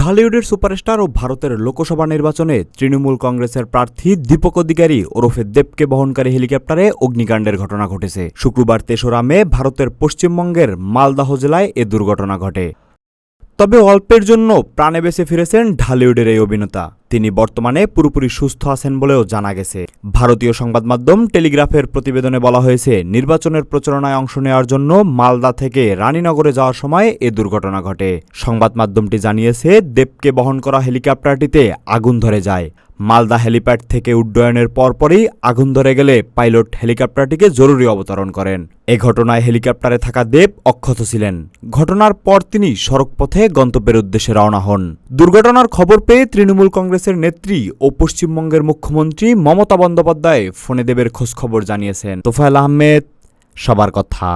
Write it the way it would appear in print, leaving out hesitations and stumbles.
ঢালিউডের superstar ও ভারতের লোকসভা নির্বাচনে তৃণমূল কংগ্রেসের প্রার্থী দীপক অধিকারী ওরফে দেবকে বহনকারী হেলিকপ্টারে অগ্নিকাণ্ডের ঘটনা ঘটেছে। শুক্রবার ৩রা মে ভারতের পশ্চিমবঙ্গের মালদাহ জেলায় এ দুর্ঘটনা ঘটে। তবে অল্পের জন্য প্রাণে বেঁচে ফিরেছেন ঢালিউডের এই অভিনেতা। তিনি বর্তমানে পুরোপুরি সুস্থ আছেন বলেও জানা গেছে। ভারতীয় সংবাদ মাধ্যম টেলিগ্রাফের প্রতিবেদনে বলা হয়েছে, নির্বাচনের প্রচারণায় অংশ নেওয়ার জন্য মালদা থেকে রানীনগরে যাওয়ার সময় এ দুর্ঘটনা ঘটে। সংবাদ মাধ্যমটি জানিয়েছে, দেবকে বহন করা হেলিকপ্টারটিতে আগুন ধরে যায়। মালদা হেলিপ্যাড থেকে উড্ডয়নের পরপরই আগুন ধরে গেলে পাইলট হেলিকপ্টারটিকে জরুরি অবতরণ করেন। এ ঘটনায় হেলিকপ্টারে থাকা দেব অক্ষত ছিলেন। ঘটনার পর তিনি সড়কপথে গন্তব্যের উদ্দেশ্যে রওনা হন। দুর্ঘটনার খবর পেয়ে তৃণমূল কংগ্রেসের নেত্রী ও পশ্চিমবঙ্গের মুখ্যমন্ত্রী মমতা বন্দ্যোপাধ্যায় ফোনে দেবের খোঁজখবর জানিয়েছেন। তোফায়েল আহমেদ, সবার কথা।